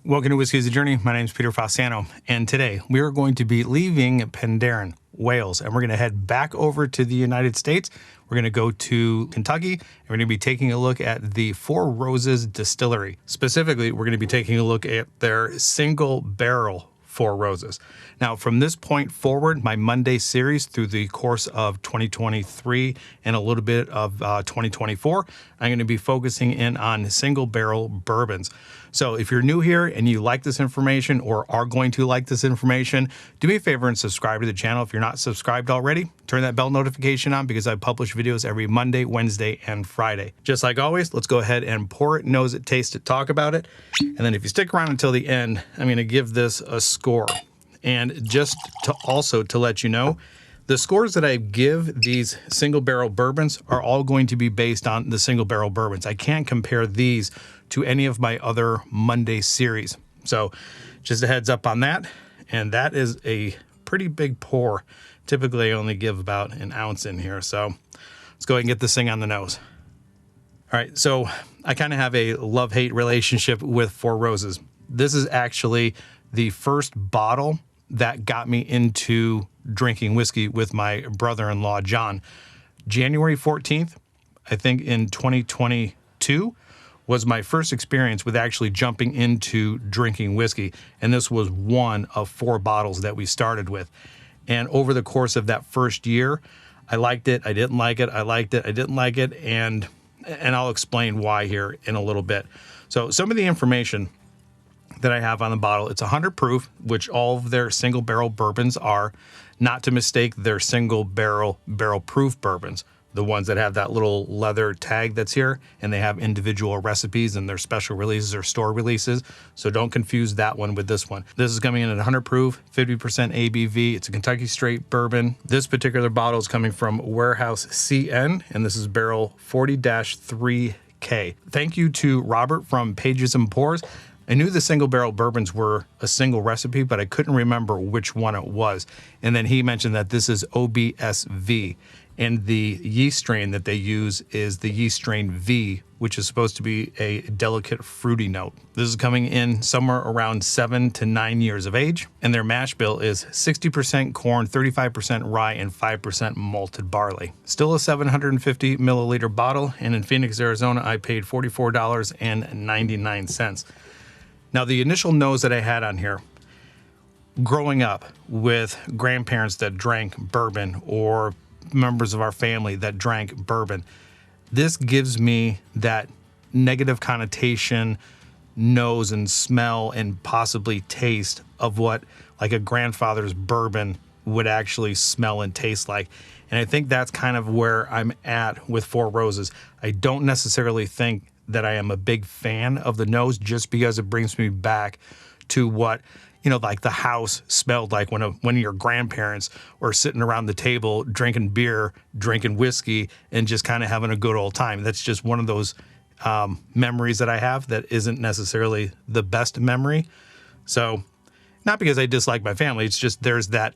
Welcome to Whiskey is a Journey. My name is Peter Fossano, and today we are going to be leaving Penderyn, Wales, and we're going to head back over to the United States. We're going to go to Kentucky, and we're going to be taking a look at the Four Roses Distillery. Specifically, we're going to be taking a look at their single barrel Four Roses. Now, from this point forward, my Monday series through the course of 2023 and a little bit of 2024, I'm going to be focusing in on single barrel bourbons. So if you're new here and you like this information or are going to like this information, do me a favor and subscribe to the channel. If you're not subscribed already, turn that bell notification on because I publish videos every Monday, Wednesday, and Friday. Just like always, let's go ahead and pour it, nose it, taste it, talk about it. And then if you stick around until the end, I'm going to give this a score. And just to let you know, the scores that I give these single barrel bourbons are all going to be based on the single barrel bourbons. I can't compare these to any of my other Monday series. So just a heads up on that. And that is a pretty big pour. Typically I only give about an ounce in here. So let's go ahead and get this thing on the nose. All right, so I kind of have a love-hate relationship with Four Roses. This is actually the first bottle that got me into drinking whiskey with my brother-in-law, John. January 14th, I think in 2022, was my first experience with actually jumping into drinking whiskey. And this was one of 4 bottles that we started with. And over the course of that first year, I liked it, I didn't like it, I liked it, I didn't like it, and I'll explain why here in a little bit. So some of the information that I have on the bottle, it's 100 proof, which all of their single barrel bourbons are, not to mistake their single barrel proof bourbons, the ones that have that little leather tag that's here, and they have individual recipes and their special releases or store releases. So don't confuse that one with this one. This is coming in at 100 proof, 50% ABV. It's a Kentucky straight bourbon. This particular bottle is coming from Warehouse CN, and this is barrel 40-3K. Thank you to Robert from Pages and Pours. I knew the single barrel bourbons were a single recipe, but I couldn't remember which one it was. And then he mentioned that this is OBSV, and the yeast strain that they use is the yeast strain V, which is supposed to be a delicate fruity note. This is coming in somewhere around 7 to 9 years of age, and their mash bill is 60% corn, 35% rye, and 5% malted barley. Still a 750 milliliter bottle, and in Phoenix, Arizona, I paid $44.99. Now, the initial nose that I had on here, growing up with grandparents that drank bourbon or members of our family that drank bourbon, this gives me that negative connotation, nose and smell and possibly taste of what like a grandfather's bourbon would actually smell and taste like. And I think that's kind of where I'm at with Four Roses. I don't necessarily think that I am a big fan of the nose just because it brings me back to what, you know, like the house smelled like when your grandparents were sitting around the table drinking beer, drinking whiskey, and just kind of having a good old time. That's just one of those memories that I have that isn't necessarily the best memory. So not because I dislike my family, it's just there's that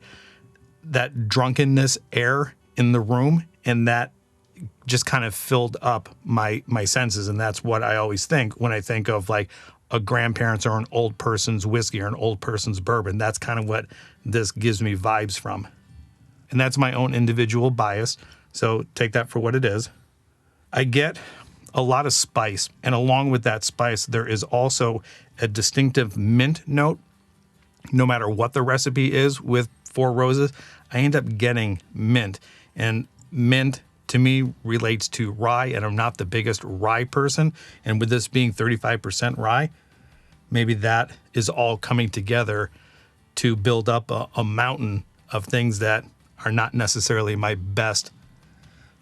drunkenness air in the room, and that just kind of filled up my senses. And that's what I always think when I think of like a grandparent's or an old person's whiskey or an old person's bourbon. That's kind of what this gives me vibes from. And that's my own individual bias, so take that for what it is. I get a lot of spice, and along with that spice, there is also a distinctive mint note. No matter what the recipe is with Four Roses, I end up getting mint. And mint to me relates to rye, and I'm not the biggest rye person. And with this being 35% rye, maybe that is all coming together to build up a mountain of things that are not necessarily my best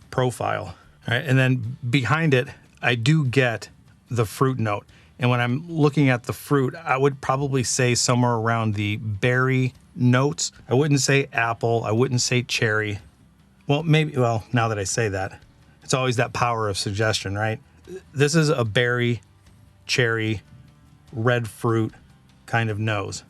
profile. All right, and then behind it, I do get the fruit note. And when I'm looking at the fruit, I would probably say somewhere around the berry notes. I wouldn't say apple. I wouldn't say cherry. Well, maybe, well, now that I say that, it's always that power of suggestion, right? This is a berry, cherry, red fruit kind of nose.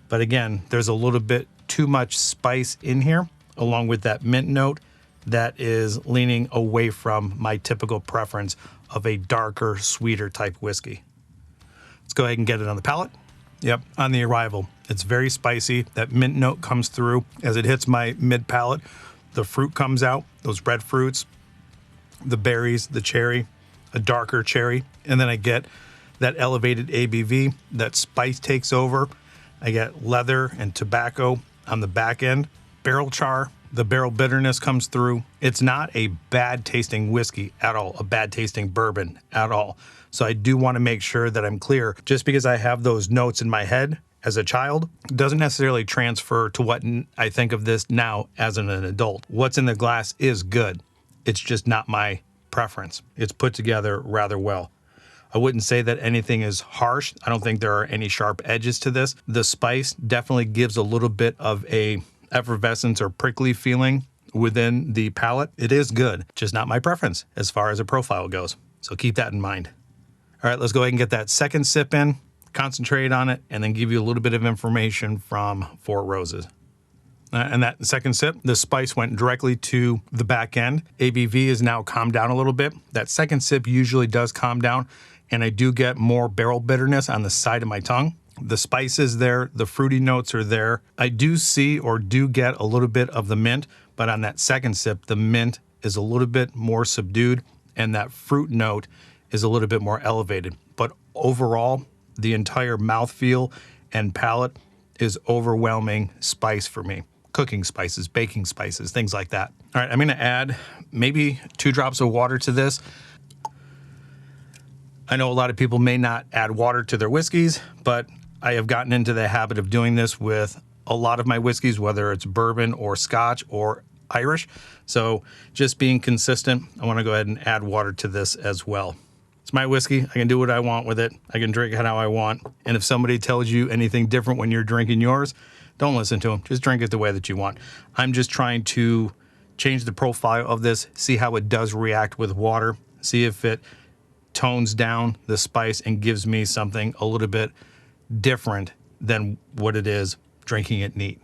But again, there's a little bit too much spice in here, along with that mint note that is leaning away from my typical preference of a darker, sweeter type whiskey. Let's go ahead and get it on the palate. Yep, on the arrival, it's very spicy. That mint note comes through as it hits my mid palate. The fruit comes out, those red fruits, the berries, the cherry, a darker cherry, and then I get that elevated ABV. That spice takes over. I get leather and tobacco on the back end, barrel char. The barrel bitterness comes through. It's not a bad tasting whiskey at all, a bad tasting bourbon at all. So I do want to make sure that I'm clear. Just because I have those notes in my head as a child doesn't necessarily transfer to what I think of this now as an adult. What's in the glass is good. It's just not my preference. It's put together rather well. I wouldn't say that anything is harsh. I don't think there are any sharp edges to this. The spice definitely gives a little bit of a effervescence or prickly feeling within the palate. It is good, just not my preference as far as a profile goes. So keep that in mind. All right, let's go ahead and get that second sip in, concentrate on it, and then give you a little bit of information from Four Roses. And that second sip, the spice went directly to the back end. ABV is now calmed down a little bit. That second sip usually does calm down, and I do get more barrel bitterness on the side of my tongue. The spice is there, the fruity notes are there. I do see or do get a little bit of the mint, but on that second sip, the mint is a little bit more subdued, and that fruit note is a little bit more elevated. But overall, the entire mouthfeel and palate is overwhelming spice for me. Cooking spices, baking spices, things like that. All right, I'm gonna add maybe 2 drops of water to this. I know a lot of people may not add water to their whiskeys, but I have gotten into the habit of doing this with a lot of my whiskeys, whether it's bourbon or Scotch or Irish. So just being consistent, I wanna go ahead and add water to this as well. It's my whiskey. I can do what I want with it. I can drink it how I want. And if somebody tells you anything different when you're drinking yours, don't listen to them. Just drink it the way that you want. I'm just trying to change the profile of this, see how it does react with water, see if it tones down the spice and gives me something a little bit different than what it is drinking it neat.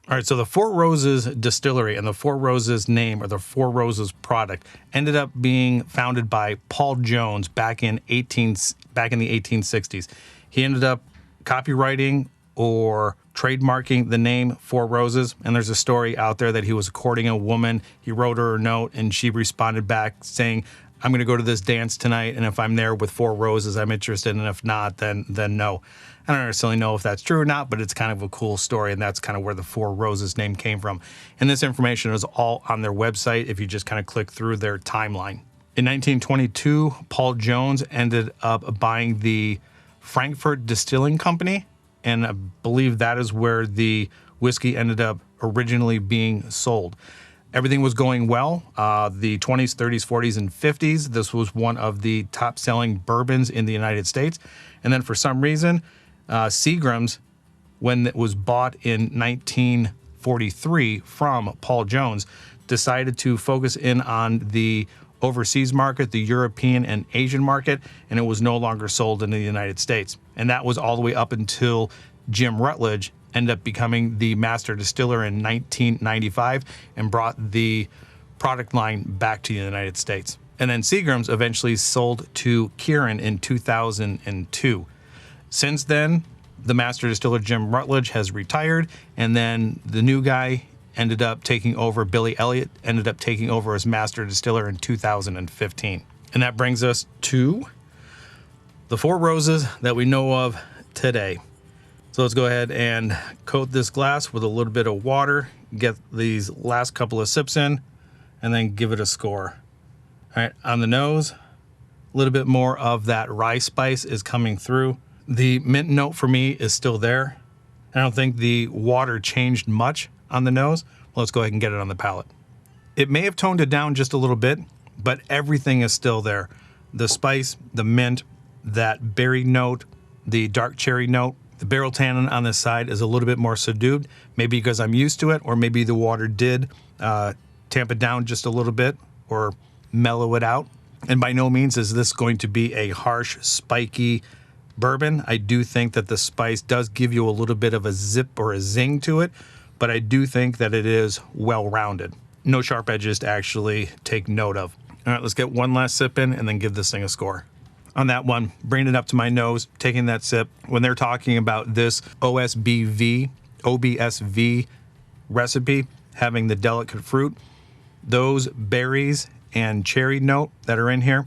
All right, so the Four Roses distillery and the Four Roses name, or the Four Roses product, ended up being founded by Paul Jones back in the 1860s. He ended up copywriting or trademarking the name Four Roses, and there's a story out there that he was courting a woman. He wrote her a note, and she responded back saying, "I'm going to go to this dance tonight, and if I'm there with 4 roses, I'm interested, and if not, then no." I don't necessarily know if that's true or not, but it's kind of a cool story, and that's kind of where the Four Roses name came from. And this information is all on their website if you just kind of click through their timeline. In 1922, Paul Jones ended up buying the Frankfurt Distilling Company, and I believe that is where the whiskey ended up originally being sold. Everything was going well. The 20s, 30s, 40s, and 50s, this was one of the top-selling bourbons in the United States. And then for some reason, Seagram's, when it was bought in 1943 from Paul Jones, decided to focus in on the overseas market, the European and Asian market, and it was no longer sold in the United States. And that was all the way up until Jim Rutledge ended up becoming the master distiller in 1995 and brought the product line back to the United States. And then Seagram's eventually sold to Kirin in 2002. Since then, the master distiller Jim Rutledge has retired, and then the new guy ended up taking over, Billy Elliott ended up taking over as master distiller in 2015. And that brings us to the Four Roses that we know of today. So let's go ahead and coat this glass with a little bit of water, get these last couple of sips in, and then give it a score. All right, on the nose, a little bit more of that rye spice is coming through. The mint note for me is still there. I don't think the water changed much on the nose. Well, let's go ahead and get it on the palate. It may have toned it down just a little bit, but everything is still there. The spice, the mint, that berry note, the dark cherry note. The barrel tannin on this side is a little bit more subdued, maybe because I'm used to it, or maybe the water did tamp it down just a little bit or mellow it out. And by no means is this going to be a harsh, spiky bourbon. I do think that the spice does give you a little bit of a zip or a zing to it, but I do think that it is well-rounded. No sharp edges to actually take note of. All right, let's get one last sip in and then give this thing a score. on that one, bringing it up to my nose, taking that sip. When they're talking about this OBSV recipe, having the delicate fruit, those berries and cherry note that are in here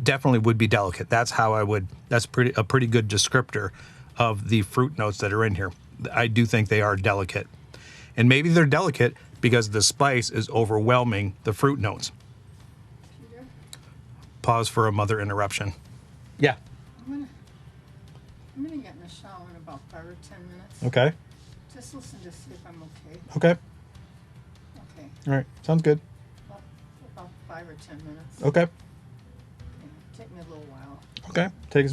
definitely would be delicate. That's how I would, that's a pretty good descriptor of the fruit notes that are in here. I do think they are delicate. And maybe they're delicate because the spice is overwhelming the fruit notes. Pause for a mother interruption. Yeah. I'm gonna get in the shower in about 5 or 10 minutes. Okay. Just listen to see if I'm okay. Okay. Okay. All right. Sounds good. About 5 or 10 minutes. Okay. Take me a little while. Okay. Take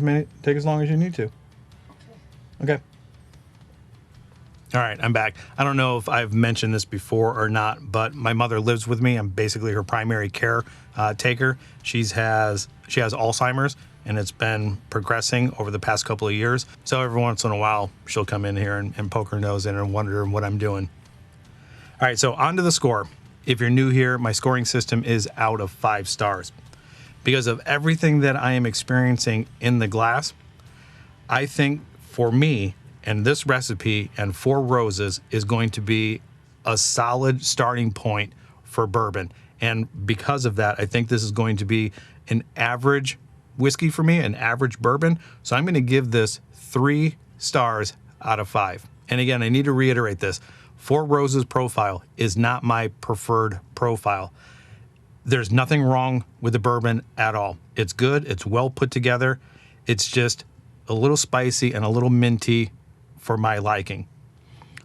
as long as you need to. Okay. Okay. All right, I'm back. I don't know if I've mentioned this before or not, but my mother lives with me. I'm basically her primary care taker. She has Alzheimer's, and it's been progressing over the past couple of years. So every once in a while, she'll come in here and poke her nose in and wonder what I'm doing. All right, so on to the score. If you're new here, my scoring system is out of 5 stars. Because of everything that I am experiencing in the glass, I think for me, and this recipe and 4 Roses is going to be a solid starting point for bourbon. And because of that, I think this is going to be an average whiskey for me, an average bourbon. So I'm going to give this 3 stars out of 5. And again, I need to reiterate this. 4 Roses profile is not my preferred profile. There's nothing wrong with the bourbon at all. It's good. It's well put together. It's just a little spicy and a little minty for my liking.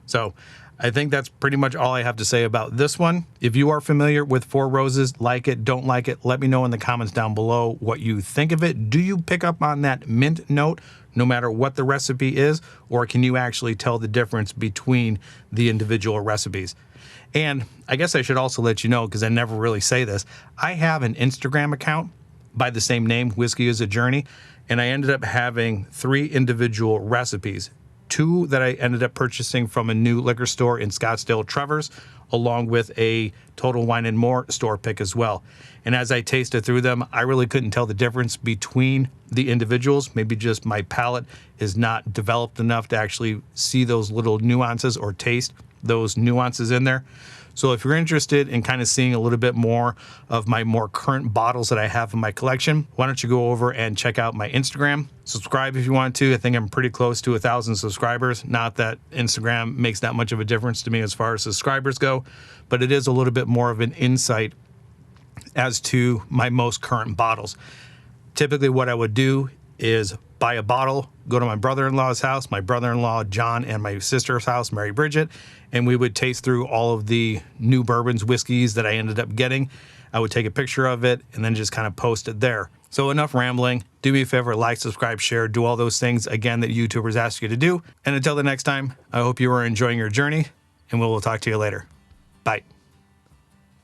So I think that's pretty much all I have to say about this one. If you are familiar with 4 Roses, like it, don't like it, let me know in the comments down below what you think of it. Do you pick up on that mint note no matter what the recipe is, or can you actually tell the difference between the individual recipes? And I guess I should also let you know, because I never really say this, I have an Instagram account by the same name, Whiskey is a Journey, and I ended up having 3 individual recipes. 2 that I ended up purchasing from a new liquor store in Scottsdale, Trevor's, along with a Total Wine and More store pick as well. And as I tasted through them, I really couldn't tell the difference between the individuals. Maybe just my palate is not developed enough to actually see those little nuances or taste those nuances in there. So if you're interested in kind of seeing a little bit more of my more current bottles that I have in my collection, why don't you go over and check out my Instagram. Subscribe if you want to. I think I'm pretty close to 1,000 subscribers. Not that Instagram makes that much of a difference to me as far as subscribers go, but it is a little bit more of an insight as to my most current bottles. Typically what I would do is buy a bottle, go to my brother-in-law's house, my brother-in-law John, and my sister's house, Mary Bridget, and we would taste through all of the new bourbons, whiskeys that I ended up getting. I would take a picture of it and then just kind of post it there. So enough rambling. Do me a favor, like, subscribe, share, do all those things, again, that YouTubers ask you to do. And until the next time, I hope you are enjoying your journey, and we will talk to you later. Bye.